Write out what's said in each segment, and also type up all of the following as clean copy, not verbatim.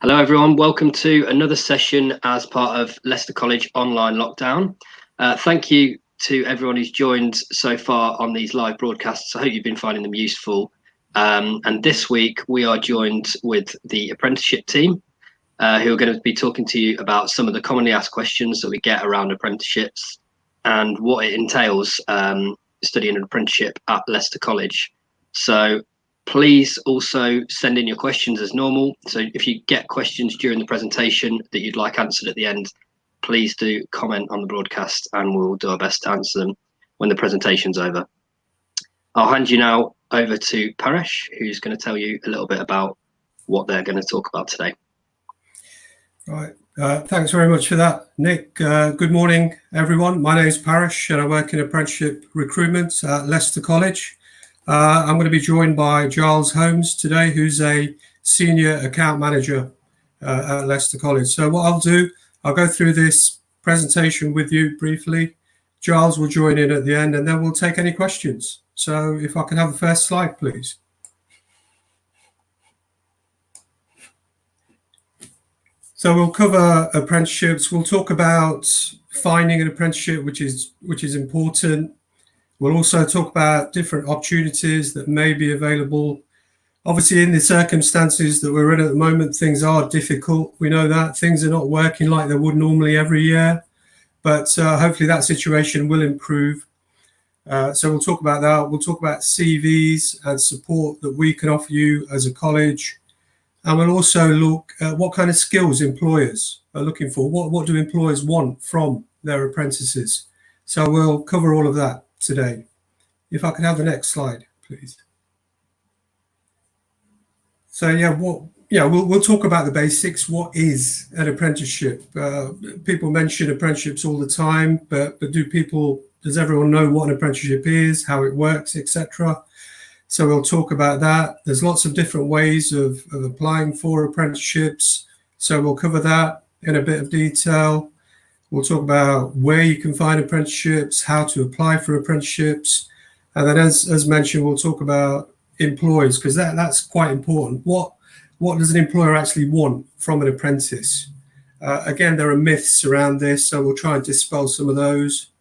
Hello everyone, welcome to another session as part of Leicester College online lockdown. Thank you to everyone who's joined so far on these live broadcasts. I hope you've been finding them useful. And this week we are joined with the apprenticeship team who are going to be talking to you about some of the commonly asked questions that we get around apprenticeships and what it entails studying an apprenticeship at Leicester College. So please also send in your questions as normal. So if you get questions during the presentation that you'd like answered at the end, please do comment on the broadcast and we'll do our best to answer them when the presentation's over. I'll hand you now over to Paresh, who's going to tell you a little bit about what they're going to talk about today. Right. Thanks very much for that, Nick. Good morning, everyone. My name is Paresh and I work in apprenticeship recruitment at Leicester College. I'm going to be joined by Giles Holmes today, who's a senior account manager at Leicester College. So what I'll do, I'll go through this presentation with you briefly. Giles will join in at the end and then we'll take any questions. So if I can have the first slide, please. So we'll cover apprenticeships. We'll talk about finding an apprenticeship, which is important. We'll also talk about different opportunities that may be available. Obviously, in the circumstances that we're in at the moment, things are difficult. We know that things are not working like they would normally every year, but hopefully that situation will improve. So we'll talk about that. We'll talk about CVs and support that we can offer you as a college. And we'll also look at what kind of skills employers are looking for. What do employers want from their apprentices? So we'll cover all of that today. If I can have the next slide, please. So we'll talk about the basics. What is an apprenticeship? People mention apprenticeships all the time, but does everyone know what an apprenticeship is, how it works, etc.? So we'll talk about that. There's lots of different ways of applying for apprenticeships. So we'll cover that in a bit of detail. We'll talk about where you can find apprenticeships, how to apply for apprenticeships. And then as mentioned, we'll talk about employers, because that's quite important. What does an employer actually want from an apprentice? Again, there are myths around this, so we'll try and dispel some of those.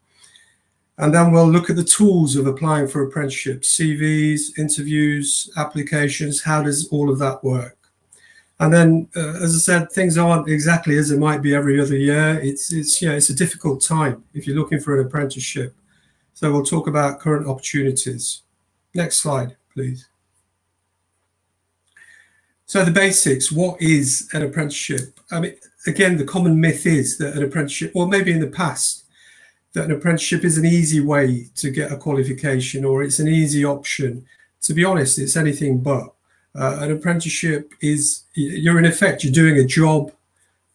And then we'll look at the tools of applying for apprenticeships, CVs, interviews, applications. How does all of that work? And then, as I said, things aren't exactly as it might be every other year. It's a difficult time if you're looking for an apprenticeship. So we'll talk about current opportunities. Next slide, please. So the basics, what is an apprenticeship? I mean, again, the common myth is that an apprenticeship, or maybe in the past, that an apprenticeship is an easy way to get a qualification or it's an easy option. To be honest, it's anything but. An apprenticeship is, you're doing a job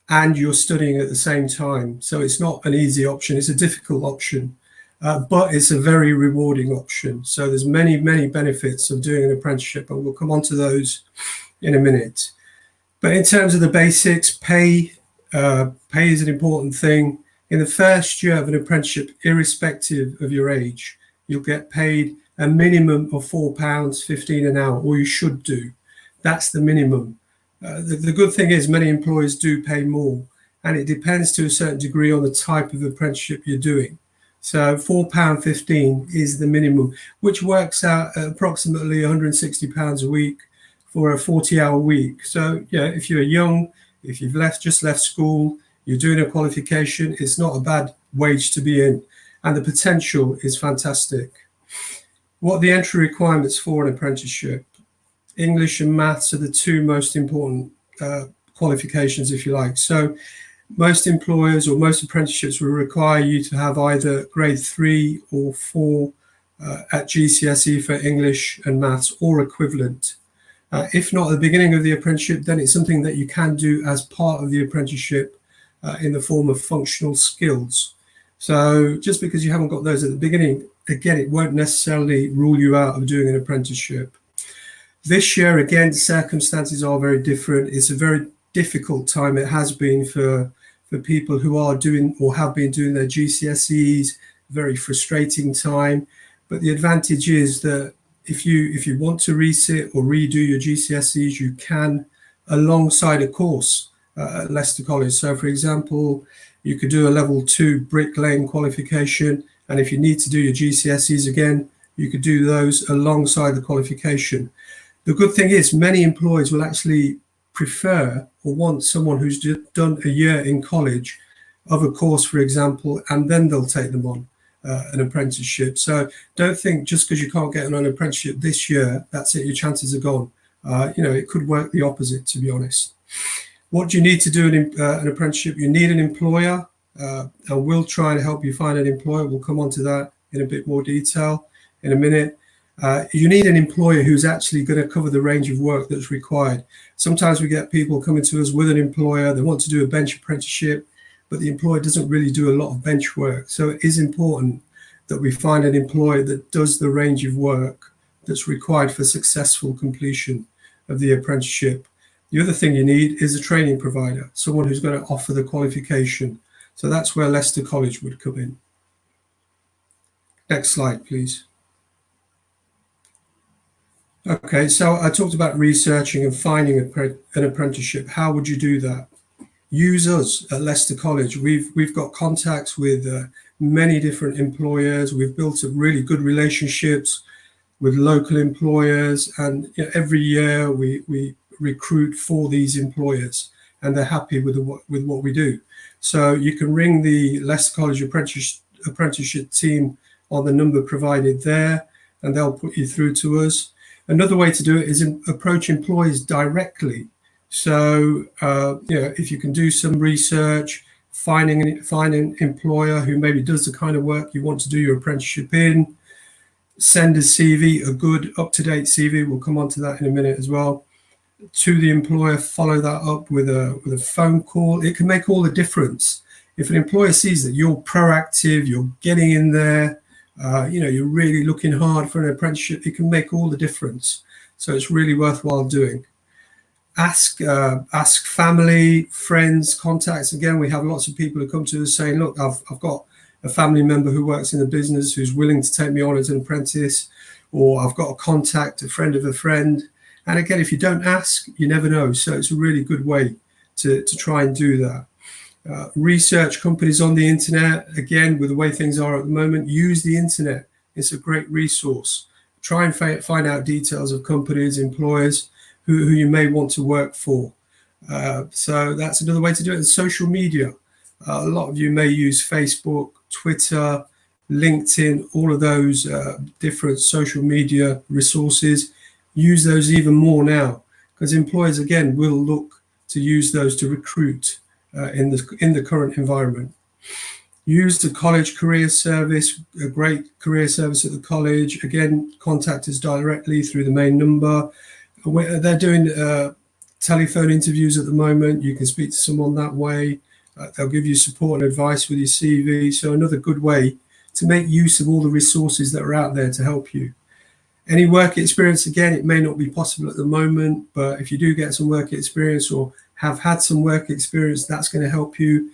and you're studying at the same time. So it's not an easy option, it's a difficult option, but it's a very rewarding option. So there's many, many benefits of doing an apprenticeship and we'll come on to those in a minute. But in terms of the basics, pay is an important thing. In the first year of an apprenticeship, irrespective of your age, you'll get paid a minimum of £4.15 an hour, or you should do. That's the minimum. The good thing is many employers do pay more, and it depends to a certain degree on the type of apprenticeship you're doing. So £4.15 is the minimum, which works out at approximately £160 a week for a 40-hour week. So if you're young, if you've just left school, you're doing a qualification, it's not a bad wage to be in, and the potential is fantastic. What are the entry requirements for an apprenticeship? English and maths are the two most important qualifications, if you like. So most employers or most apprenticeships will require you to have either grade 3 or 4 at GCSE for English and maths or equivalent. If not at the beginning of the apprenticeship, then it's something that you can do as part of the apprenticeship in the form of functional skills. So just because you haven't got those at the beginning, again, it won't necessarily rule you out of doing an apprenticeship. This year, again, circumstances are very different. It's a very difficult time. It has been for people who are doing or have been doing their GCSEs, very frustrating time. But the advantage is that if you want to resit or redo your GCSEs, you can. alongside a course at Leicester College. So, for example, you could do a level 2 bricklaying qualification, and if you need to do your GCSEs again, you could do those alongside the qualification. The good thing is many employers will actually prefer or want someone who's done a year in college of a course, for example, and then they'll take them on an apprenticeship. So don't think just because you can't get an apprenticeship this year, that's it, your chances are gone. It could work the opposite, to be honest. What do you need to do an apprenticeship? You need an employer, and we'll try and help you find an employer. We'll come on to that in a bit more detail in a minute. You need an employer who's actually going to cover the range of work that's required. Sometimes we get people coming to us with an employer, they want to do a bench apprenticeship, but the employer doesn't really do a lot of bench work. So it is important that we find an employer that does the range of work that's required for successful completion of the apprenticeship. The other thing you need is a training provider, someone who's going to offer the qualification. So that's where Leicester College would come in. Next slide, please. Okay, so I talked about researching and finding an apprenticeship. How would you do that? Use us at Leicester College. We've got contacts with many different employers. We've built up really good relationships with local employers, and every year we recruit for these employers, and they're happy with what we do. So you can ring the Leicester College apprenticeship team on the number provided there, and they'll put you through to us. Another way to do it is approach employers directly. So if you can do some research, find an employer who maybe does the kind of work you want to do your apprenticeship in, send a CV, a good up-to-date CV, we'll come on to that in a minute as well, to the employer, follow that up with a phone call. It can make all the difference. If an employer sees that you're proactive, you're getting in there, you're really looking hard for an apprenticeship, it can make all the difference. So it's really worthwhile doing. Ask family, friends, contacts. Again, we have lots of people who come to us saying, look, I've got a family member who works in the business who's willing to take me on as an apprentice, or I've got a contact, a friend of a friend. And again, if you don't ask, you never know. So it's a really good way to try and do that. Research companies on the internet. Again, with the way things are at the moment, use the internet. It's a great resource. Try and find out details of companies, employers who you may want to work for. So that's another way to do it. And social media. A lot of you may use Facebook, Twitter, LinkedIn, all of those different social media resources. Use those even more now, because employers, again, will look to use those to recruit in the current environment. Use the college career service, a great career service at the college. Again, contact us directly through the main number. They're doing telephone interviews at the moment. You can speak to someone that way. They'll give you support and advice with your CV. So another good way to make use of all the resources that are out there to help you. Any work experience, again, it may not be possible at the moment, but if you do get some work experience or have had some work experience, that's going to help you.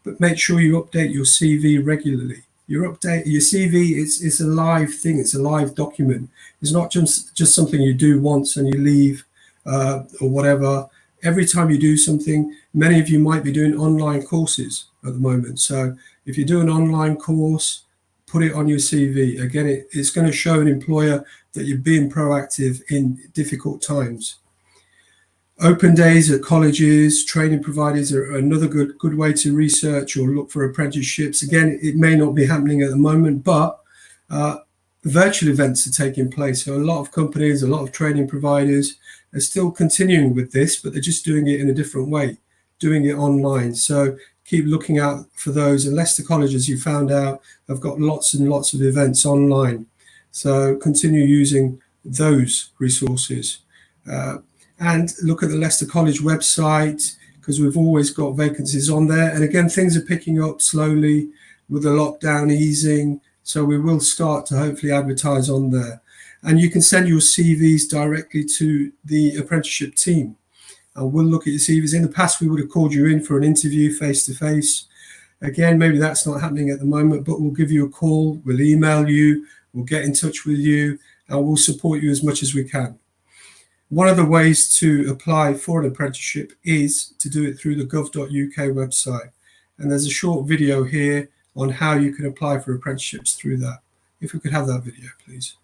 But make sure you update your CV regularly. Your CV, it's a live thing. It's a live document. It's not just something you do once and you leave or whatever. Every time you do something, many of you might be doing online courses at the moment. So if you do an online course, put it on your CV. Again, it's going to show an employer that you're being proactive in difficult times. Open days at colleges, training providers are another good way to research or look for apprenticeships. Again, it may not be happening at the moment, but virtual events are taking place. So a lot of companies, a lot of training providers are still continuing with this, but they're just doing it in a different way, doing it online. So keep looking out for those. And Leicester College, as you found out, have got lots and lots of events online. So continue using those resources. And look at the Leicester College website, because we've always got vacancies on there. And again, things are picking up slowly with the lockdown easing. So we will start to hopefully advertise on there. And you can send your CVs directly to the apprenticeship team. And we'll look at your CVs. In the past, we would have called you in for an interview face-to-face. Again, maybe that's not happening at the moment, but we'll give you a call. We'll email you. We'll get in touch with you. And we'll support you as much as we can. One of the ways to apply for an apprenticeship is to do it through the gov.uk website. And there's a short video here on how you can apply for apprenticeships through that. If we could have that video, please.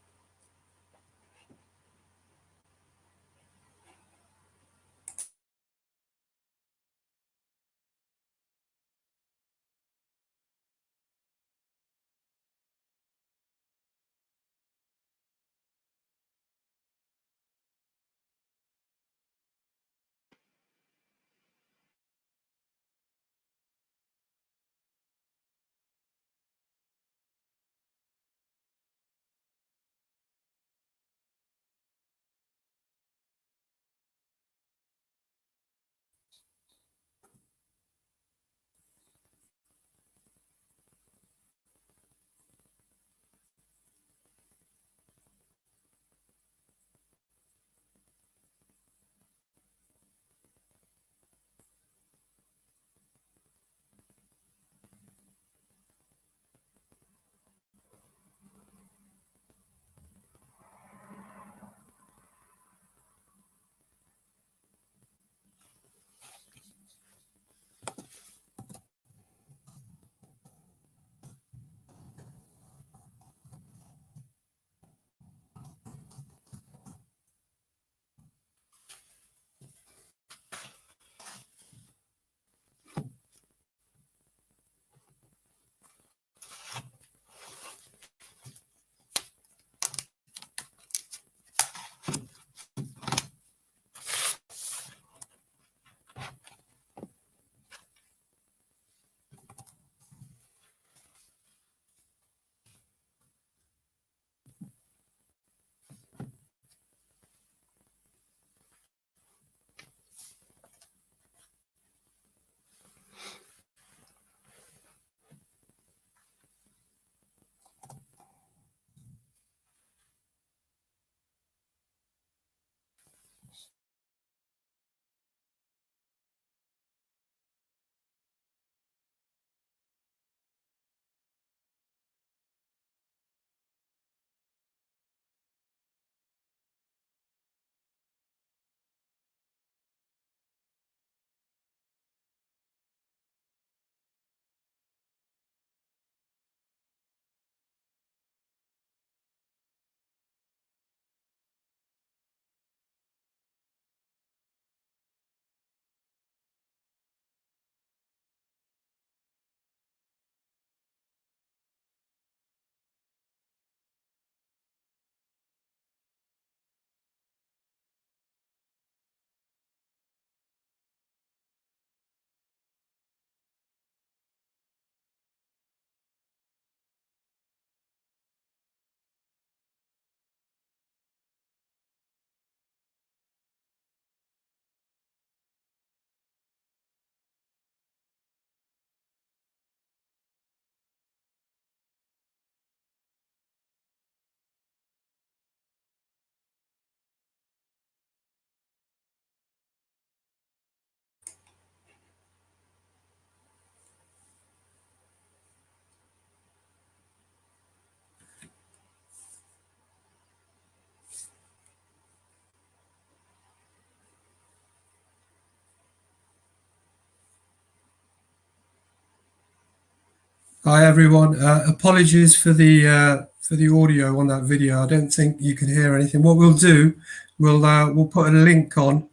Hi everyone. Apologies for the audio on that video. I don't think you can hear anything. What we'll do, we'll put a link on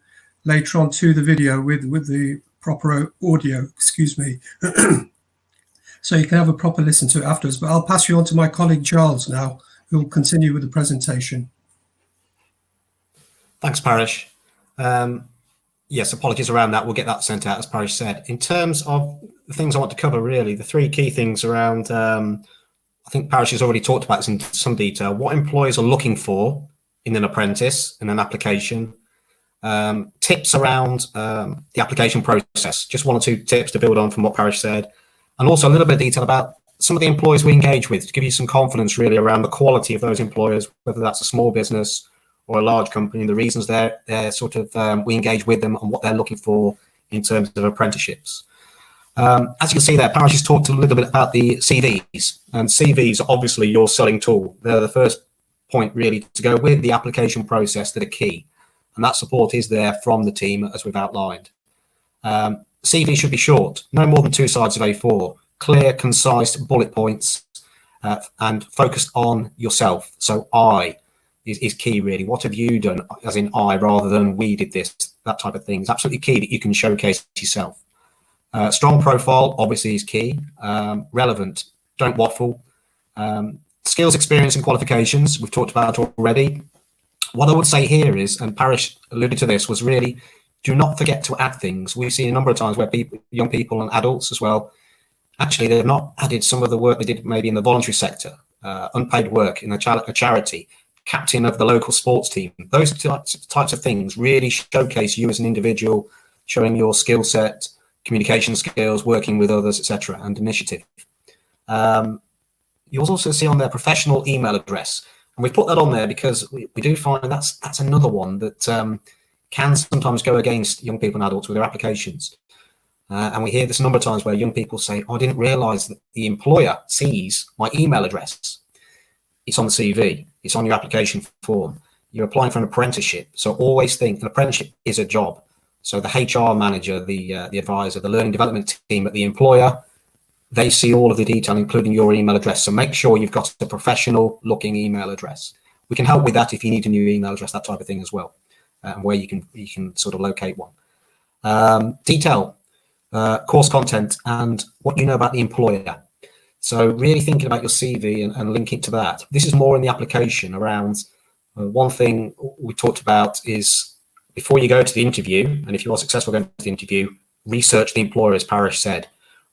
later on to the video with the proper audio. Excuse me. So you can have a proper listen to it afterwards. But I'll pass you on to my colleague Charles now, who will continue with the presentation. Thanks, Parish. Yes, apologies around that. We'll get that sent out, as Parish said. In terms of the things I want to cover, really, the three key things around, I think Parish has already talked about this in some detail, what employers are looking for in an apprentice, in an application, tips around the application process, just one or two tips to build on from what Parish said, and also a little bit of detail about some of the employers we engage with to give you some confidence really around the quality of those employers, whether that's a small business or a large company, and the reasons they're sort of we engage with them and what they're looking for in terms of apprenticeships. As you can see there, Parish has talked a little bit about the CVs, and CVs are obviously your selling tool. They're the first point really to go with the application process that are key. and that support is there from the team, as we've outlined. CV should be short, no more than 2 sides of A4, clear, concise bullet points, and focused on yourself. So I is key, really. What have you done, as in I, rather than we did this, that type of thing. It's absolutely key that you can showcase yourself. Strong profile, obviously, is key. Relevant, don't waffle. Skills, experience, and qualifications, we've talked about already. What I would say here is, and Parish alluded to this, was really do not forget to add things. We've seen a number of times where young people and adults as well, actually, they've not added some of the work they did maybe in the voluntary sector, unpaid work in a charity, captain of the local sports team. Those types of things really showcase you as an individual, showing your skill set, communication skills, working with others, etc., and initiative. You'll also see on their professional email address, and we put that on there because we do find that's another one that can sometimes go against young people and adults with their applications. And we hear this a number of times where young people say, oh, I didn't realize that the employer sees my email address. It's on the CV. It's on your application form. You're applying for an apprenticeship. So always think an apprenticeship is a job. So the HR manager, the advisor, the learning development team at the employer, they see all of the detail, including your email address. So make sure you've got a professional looking email address. We can help with that if you need a new email address, that type of thing as well, and where you can sort of locate one. Detail, course content, and what you know about the employer. So really thinking about your CV and linking to that. This is more in the application around one thing we talked about is before you go to the interview, and if you are successful going to the interview, research the employer, as Parish said.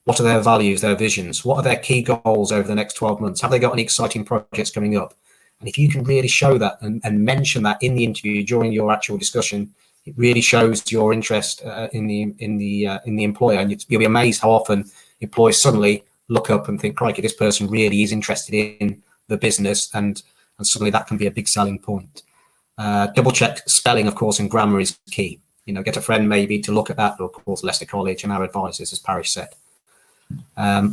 What are their values, their visions? What are their key goals over the next 12 months? Have they got any exciting projects coming up? And if you can really show that and mention that in the interview during your actual discussion, it really shows your interest in the employer, and you'll be amazed how often employers suddenly look up and think, crikey, this person really is interested in the business, and suddenly that can be a big selling point. Double check spelling, of course, and grammar is key. Get a friend maybe to look at that, or of course Leicester College and our advisors, as Parish said.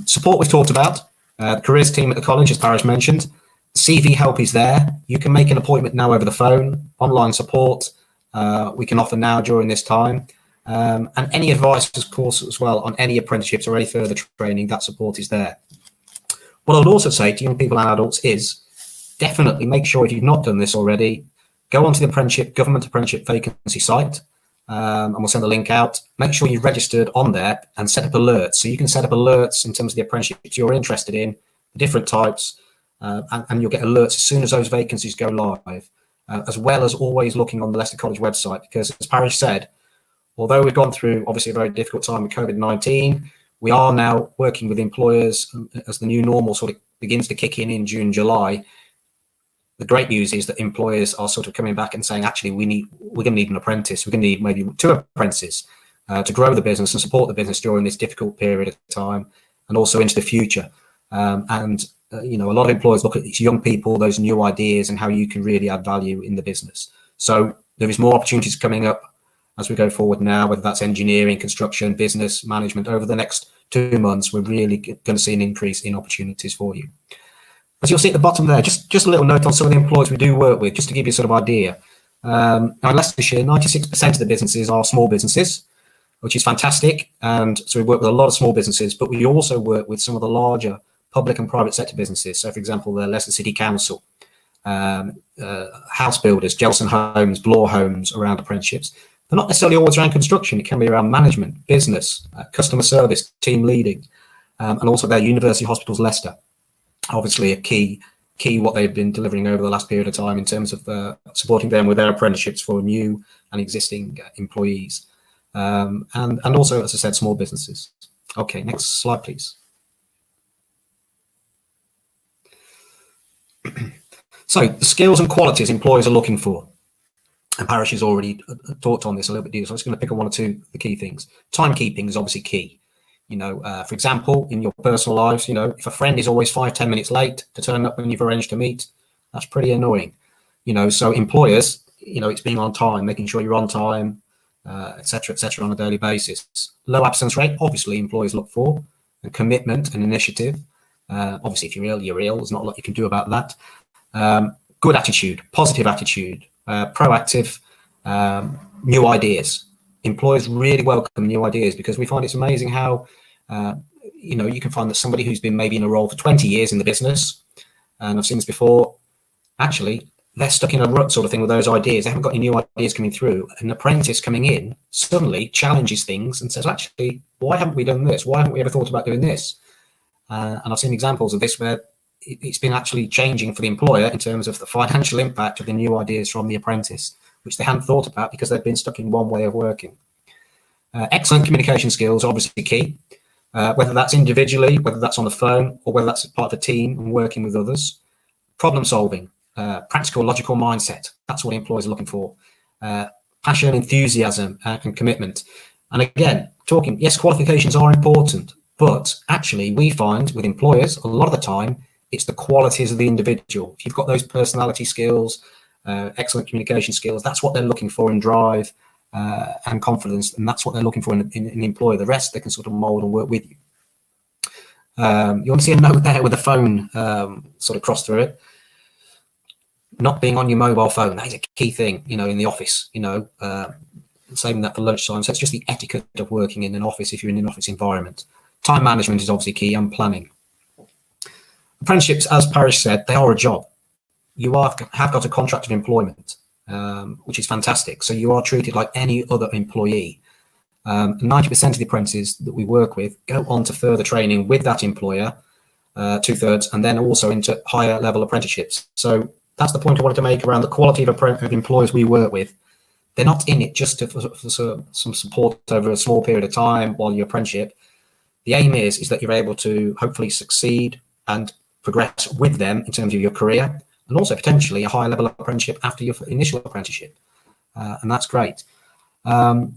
Support we've talked about. The careers team at the college, as Parish mentioned. CV help is there. You can make an appointment now over the phone. Online support we can offer now during this time. And any advice, of course, as well on any apprenticeships or any further training, that support is there. What I would also say to young people and adults is definitely make sure, if you've not done this already, go onto the government apprenticeship vacancy site, and we'll send the link out. Make sure you've registered on there and set up alerts. So you can set up alerts in terms of the apprenticeships you're interested in, the different types, and you'll get alerts as soon as those vacancies go live, as well as always looking on the Leicester College website, because as Parish said, although we've gone through obviously a very difficult time with COVID-19, we are now working with employers as the new normal sort of begins to kick in June, July. The great news is that employers are sort of coming back and saying, actually, we're going to need an apprentice. We're going to need maybe 2 apprentices to grow the business and support the business during this difficult period of time and also into the future. A lot of employers look at these young people, those new ideas, and how you can really add value in the business. So there is more opportunities coming up as we go forward now, whether that's engineering, construction, business, management. Over the next 2 months, we're really going to see an increase in opportunities for you. As you'll see at the bottom there, just a little note on some of the employers we do work with, just to give you a sort of idea. Now in Leicestershire, 96% of the businesses are small businesses, which is fantastic. And so we work with a lot of small businesses, but we also work with some of the larger public and private sector businesses. So for example, the Leicester City Council, house builders, Gelson Homes, Bloor Homes around apprenticeships. They're not necessarily always around construction. It can be around management, business, customer service, team leading, and also their University Hospitals Leicester. Obviously a key what they've been delivering over the last period of time in terms of supporting them with their apprenticeships for new and existing employees. And also, as I said, small businesses. Okay, next slide, please. So the skills and qualities employers are looking for. And Parish has already talked on this a little bit, so I'm just going to pick on 1 or 2 of the key things. Timekeeping is obviously key. For example, in your personal lives, if a friend is always 5-10 minutes late to turn up when you've arranged to meet, that's pretty annoying. So employers, it's being on time, making sure you're on time, et cetera, on a daily basis. Low absence rate, obviously employers look for, and commitment and initiative. Obviously, if you're ill, you're ill. There's not a lot you can do about that. Good attitude, positive attitude, proactive, New ideas. Employers really welcome new ideas because we find it's amazing how, you can find that somebody who's been maybe in a role for 20 years in the business, and I've seen this before, actually, they're stuck in a rut sort of thing with those ideas. They haven't got any new ideas coming through. An apprentice coming in suddenly challenges things and says, actually, why haven't we done this? Why haven't we ever thought about doing this? And I've seen examples of this where it's been actually changing for the employer in terms of the financial impact of the new ideas from the apprentice, which they hadn't thought about because they've been stuck in one way of working. Excellent communication skills are obviously key, whether that's individually, whether that's on the phone, or whether that's part of a team and working with others. Problem solving, practical, logical mindset. That's what employers are looking for. Passion, enthusiasm, and commitment. And again, yes, qualifications are important, but actually we find with employers, a lot of the time, it's the qualities of the individual. If you've got those personality skills, excellent communication skills, that's what they're looking for in drive and confidence, and that's what they're looking for in an employer. The rest they can sort of mold and work with you. You want to see a note there with the phone sort of cross through it. Not being on your mobile phone, that is a key thing, in the office, saving that for lunchtime. So it's just the etiquette of working in an office if you're in an office environment. Time management is obviously key, and planning. Apprenticeships, as Parish said, they are a job. You have got a contract of employment, which is fantastic. So you are treated like any other employee. 90% of the apprentices that we work with go on to further training with that employer, 2/3, and then also into higher level apprenticeships. So that's the point I wanted to make around the quality of employers we work with. They're not in it just for some support over a small period of time while your apprenticeship. The aim is that you're able to hopefully succeed and progress with them in terms of your career, and also potentially a high level apprenticeship after your initial apprenticeship. And that's great.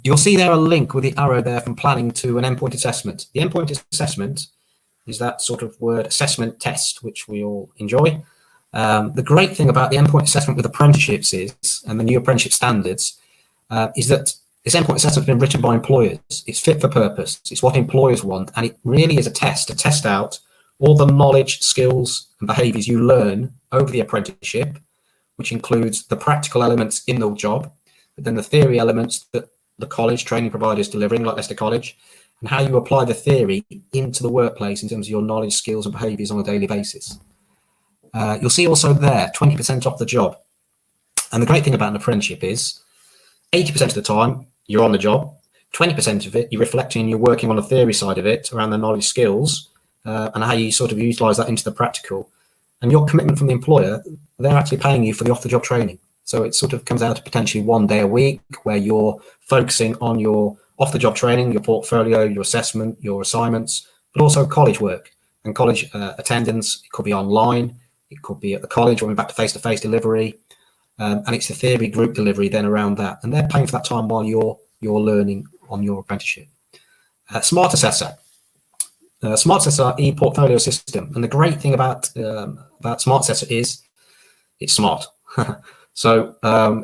You'll see there a link with the arrow there from planning to an endpoint assessment. The endpoint assessment is that sort of word assessment test, which we all enjoy. The great thing about the endpoint assessment with apprenticeships and the new apprenticeship standards, is that this endpoint assessment has been written by employers. It's fit for purpose. It's what employers want. And it really is a test to test out all the knowledge, skills, and behaviours you learn over the apprenticeship, which includes the practical elements in the job, but then the theory elements that the college training provider is delivering, like Leicester College, and how you apply the theory into the workplace in terms of your knowledge, skills, and behaviours on a daily basis. You'll see also there 20% off the job. And the great thing about an apprenticeship is 80% of the time you're on the job, 20% of it you're reflecting, you're working on the theory side of it around the knowledge, skills, and how you sort of utilize that into the practical. And your commitment from the employer, they're actually paying you for the off-the-job training. So it sort of comes out to potentially 1 day a week where you're focusing on your off-the-job training, your portfolio, your assessment, your assignments, but also college work and college attendance. It could be online, it could be at the college, or we're back to face-to-face delivery. And it's the theory group delivery then around that. And they're paying for that time while you're learning on your apprenticeship. Smart Assessor. Smart Assessor e-portfolio system. And the great thing about Smart Assessor is it's smart. So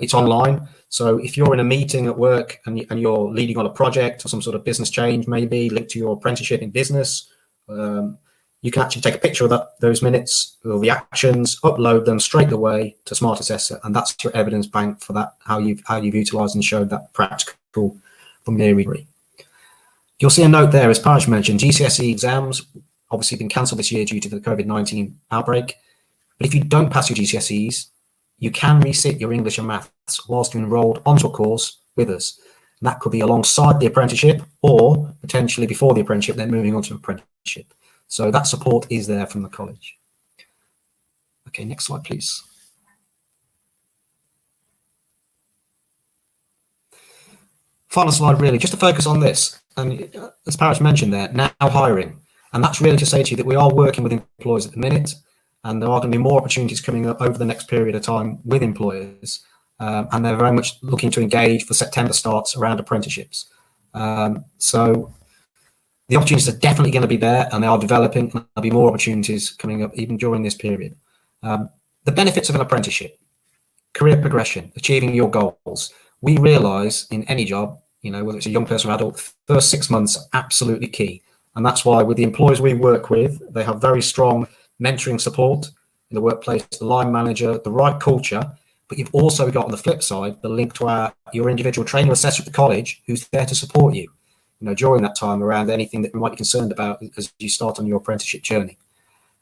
it's online. So if you're in a meeting at work and you're leading on a project or some sort of business change, maybe linked to your apprenticeship in business, you can actually take a picture of those minutes or the actions, upload them straight away to Smart Assessor, and that's your evidence bank for that, how you've utilised and showed that practical familiarity. You'll see a note there, as Parish mentioned, GCSE exams obviously been cancelled this year due to the COVID-19 outbreak. But if you don't pass your GCSEs, you can resit your English and maths whilst you're enrolled onto a course with us. And that could be alongside the apprenticeship or potentially before the apprenticeship, then moving on to apprenticeship. So that support is there from the college. Okay, next slide, please. Final slide, really, just to focus on this. And as Parish mentioned there, now hiring. And that's really to say to you that we are working with employers at the minute, and there are going to be more opportunities coming up over the next period of time with employers. And they're very much looking to engage for September starts around apprenticeships. So the opportunities are definitely going to be there, and they are developing, and there'll be more opportunities coming up even during this period. The benefits of an apprenticeship: career progression, achieving your goals. We realise in any job, whether it's a young person or adult, first 6 months are absolutely key. And that's why with the employers we work with, they have very strong mentoring support in the workplace, the line manager, the right culture, But you've also got on the flip side the link to your individual trainer assessor at the college, who's there to support you, during that time around anything that you might be concerned about as you start on your apprenticeship journey.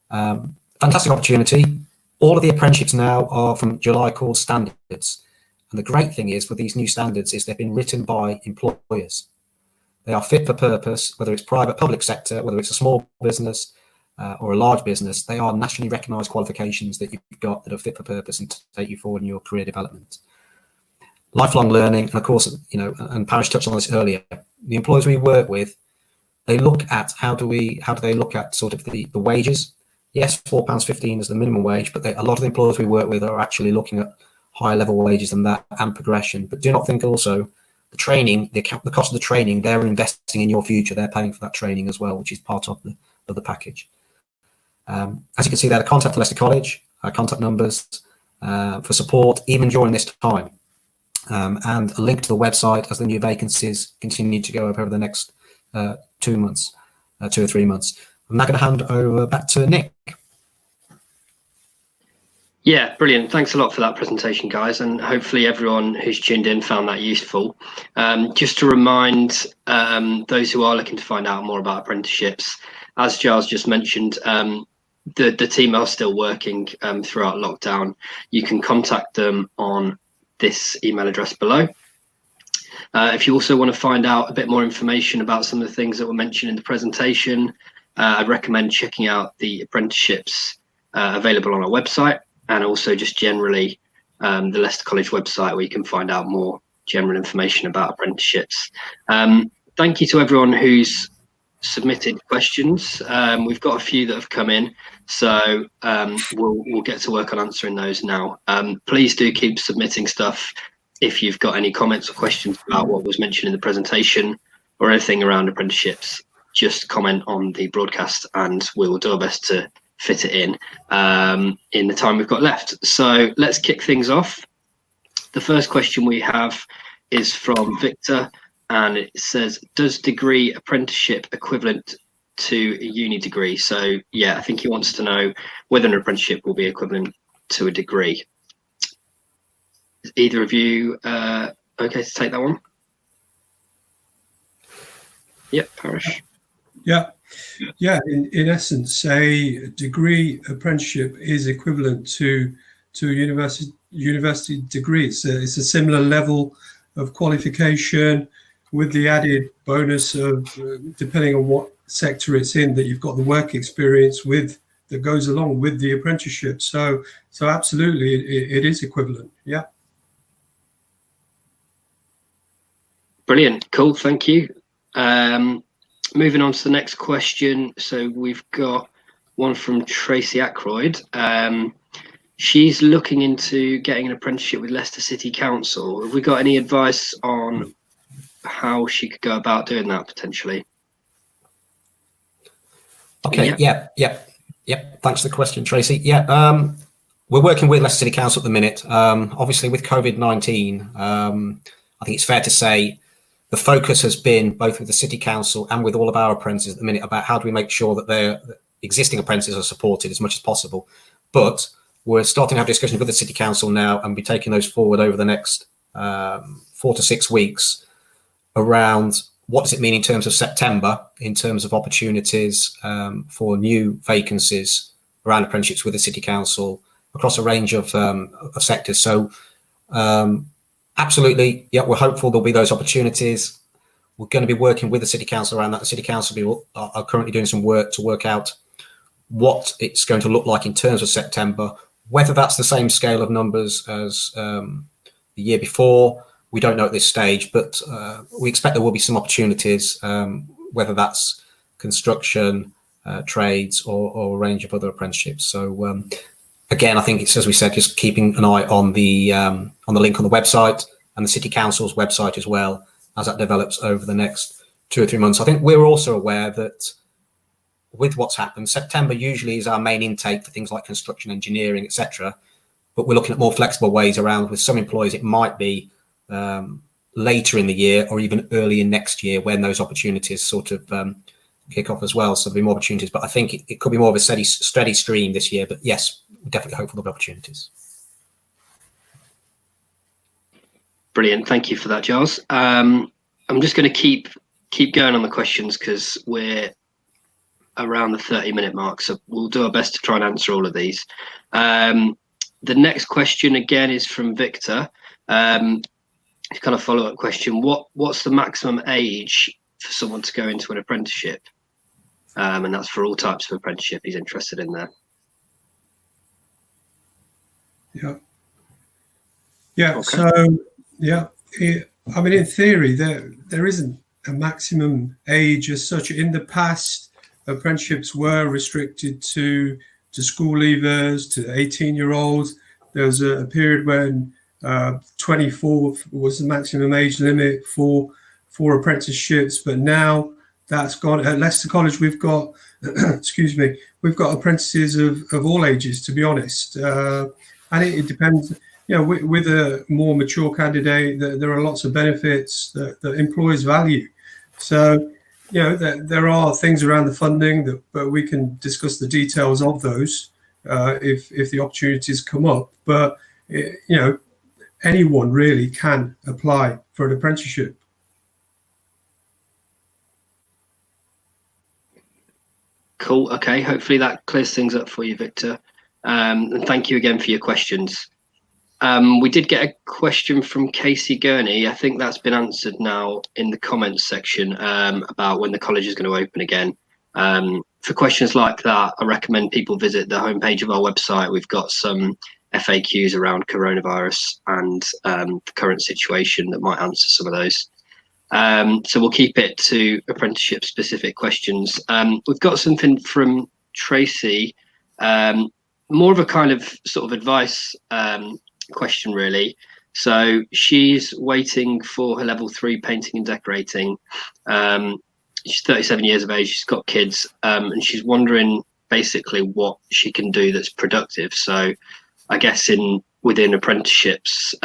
Fantastic opportunity. All of the apprenticeships now are from July called standards. And the great thing is with these new standards is they've been written by employers. They are fit for purpose, whether it's private, public sector, whether it's a small business or a large business. They are nationally recognised qualifications that you've got that are fit for purpose and to take you forward in your career development. Lifelong learning, and of course, and Parish touched on this earlier, the employers we work with, they look at how do they look at sort of the wages. Yes, £4.15 is the minimum wage, but a lot of the employers we work with are actually looking at higher level wages than that and progression. But do not think also the training, the cost of the training, they're investing in your future. They're paying for that training as well, which is part of the package. As you can see there, the contact for Leicester College, contact numbers for support, even during this time. And a link to the website as the new vacancies continue to go up over the next 2 or 3 months. I'm now going to hand over back to Nick. Yeah, brilliant. Thanks a lot for that presentation, guys. And hopefully everyone who's tuned in found that useful. Just to remind those who are looking to find out more about apprenticeships, as Giles just mentioned, the team are still working throughout lockdown. You can contact them on this email address below. If you also want to find out a bit more information about some of the things that were mentioned in the presentation, I'd recommend checking out the apprenticeships available on our website, and also just generally the Leicester College website, where you can find out more general information about apprenticeships. Thank you to everyone who's submitted questions. We've got a few that have come in, so we'll get to work on answering those now. Please do keep submitting stuff if you've got any comments or questions about what was mentioned in the presentation or anything around apprenticeships. Just comment on the broadcast and we will do our best to fit it in the time we've got left. So let's kick things off. The first question we have is from Victor, and it says, does degree apprenticeship equivalent to a uni degree? So yeah, I think he wants to know whether an apprenticeship will be equivalent to a degree. Is either of you okay to take that one? Yep, Parish. Yeah. In essence, a degree apprenticeship is equivalent to a university degree. It's a similar level of qualification, with the added bonus of depending on what sector it's in, that you've got the work experience that goes along with the apprenticeship. So absolutely, it is equivalent. Yeah. Brilliant. Cool. Thank you. Moving on to the next question. So we've got one from Tracy Ackroyd. She's looking into getting an apprenticeship with Leicester City Council. Have we got any advice on how she could go about doing that potentially? Okay. Yeah. Thanks for the question, Tracy. Yeah. We're working with Leicester City Council at the minute. Obviously with COVID-19, I think it's fair to say the focus has been both with the City Council and with all of our apprentices at the minute about how do we make sure that their existing apprentices are supported as much as possible. But we're starting to have discussions with the City Council now and be taking those forward over the next 4 to 6 weeks around what does it mean in terms of September, in terms of opportunities for new vacancies around apprenticeships with the City Council across a range of sectors. So absolutely, yeah, we're hopeful there'll be those opportunities. We're going to be working with the City Council around that. The City Council are currently doing some work to work out what it's going to look like in terms of September. Whether that's the same scale of numbers as the year before, we don't know at this stage, but we expect there will be some opportunities, whether that's construction, trades, or a range of other apprenticeships. So again, I think it's, as we said, just keeping an eye on the link on the website and the City Council's website as well as that develops over the next 2 or 3 months. I think we're also aware that with what's happened, September usually is our main intake for things like construction, engineering, etc. But we're looking at more flexible ways around. With some employers, it might be later in the year or even early in next year when those opportunities sort of kick off as well. So there'll be more opportunities, but I think it could be more of a steady stream this year. But yes, we're definitely hopeful there'll be opportunities. Brilliant. Thank you for that, Giles. I'm just going to keep going on the questions because we're around the 30-minute mark, so we'll do our best to try and answer all of these. The next question again is from Victor. It's kind of follow-up question. What's the maximum age for someone to go into an apprenticeship? And that's for all types of apprenticeship he's interested in there. Yeah. Okay. So I mean, in theory, there isn't a maximum age as such. In the past, apprenticeships were restricted to school leavers, to 18-year-olds. There was a period when 24 was the maximum age limit for apprenticeships, but now that's gone. At Leicester College, we've got we've got apprentices of all ages, to be honest, and it depends. With a more mature candidate, there are lots of benefits that employers value. So, there are things around the funding but we can discuss the details of those if the opportunities come up. But anyone really can apply for an apprenticeship. Cool. Okay. Hopefully that clears things up for you, Victor. And thank you again for your questions. We did get a question from Casey Gurney. I think that's been answered now in the comments section about when the college is going to open again. For questions like that, I recommend people visit the homepage of our website. We've got some FAQs around coronavirus and the current situation that might answer some of those. So we'll keep it to apprenticeship specific questions. We've got something from Tracy, more of a kind of sort of advice question really. So she's waiting for her level 3 painting and decorating. She's 37 years of age, she's got kids, and she's wondering basically what she can do that's productive. So I guess within apprenticeships,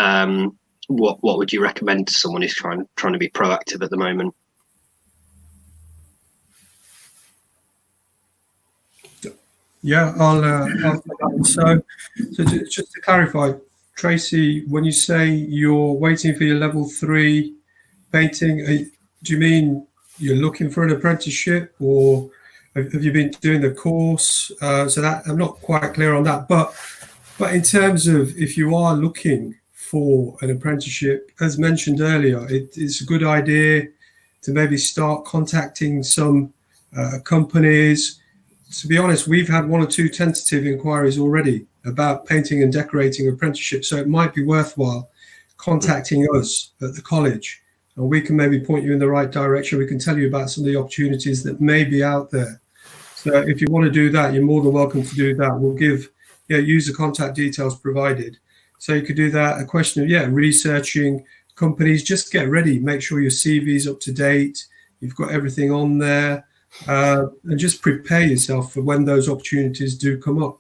what would you recommend to someone who's trying to be proactive at the moment? Yeah, so just to clarify, Tracy, when you say you're waiting for your level 3 painting, do you mean you're looking for an apprenticeship, or have you been doing the course? So that I'm not quite clear on that, but in terms of if you are looking for an apprenticeship, as mentioned earlier, it's a good idea to maybe start contacting some companies. To be honest, we've had 1 or 2 tentative inquiries already about painting and decorating apprenticeships, so it might be worthwhile contacting us at the college, and we can maybe point you in the right direction. We can tell you about some of the opportunities that may be out there. So if you want to do that, you're more than welcome to do that. We'll use the contact details provided. So you could do that. A question of researching companies. Just get ready. Make sure your CV's up to date. You've got everything on there. And just prepare yourself for when those opportunities do come up.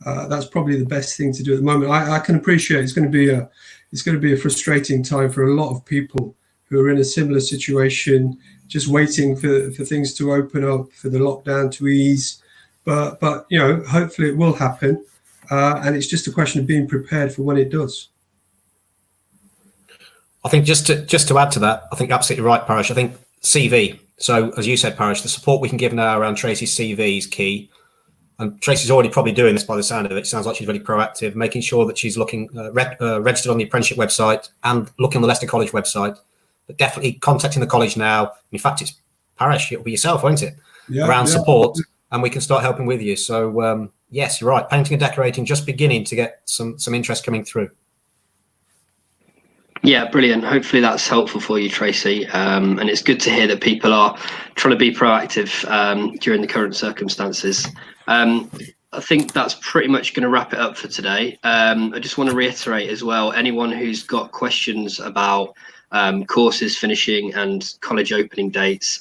That's probably the best thing to do at the moment. I can appreciate it's going to be a frustrating time for a lot of people who are in a similar situation, just waiting for things to open up, for the lockdown to ease. But hopefully it will happen, and it's just a question of being prepared for when it does. I think just to add to that, I think absolutely right, Parish. I think CV. So as you said, Parish, the support we can give now around Tracy's CV is key. And Tracy's already probably doing this by the sound of it. It sounds like she's really proactive, making sure that she's looking registered on the apprenticeship website and looking on the Leicester College website. But definitely contacting the college now. In fact, it's Parish, it'll be yourself, won't it? Around support, and we can start helping with you. So yes, you're right. Painting and decorating just beginning to get some interest coming through. Yeah, brilliant. Hopefully that's helpful for you, Tracy. And it's good to hear that people are trying to be proactive during the current circumstances. I think that's pretty much going to wrap it up for today. I just want to reiterate as well, anyone who's got questions about courses finishing and college opening dates,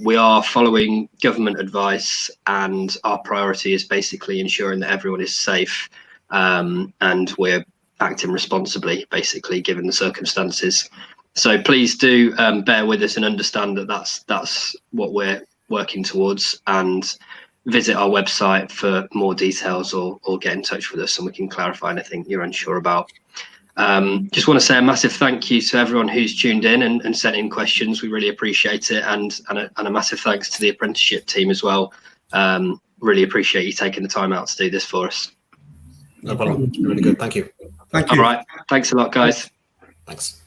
we are following government advice, and our priority is basically ensuring that everyone is safe, and we're acting responsibly, basically, given the circumstances. So please do bear with us and understand that that's what we're working towards, and visit our website for more details, or get in touch with us and we can clarify anything you're unsure about. Just want to say a massive thank you to everyone who's tuned in and sent in questions. We really appreciate it, and a massive thanks to the apprenticeship team as well. Really appreciate you taking the time out to do this for us. No problem. Really good. Thank you. Thank you. All right. Thanks a lot, guys. Thanks.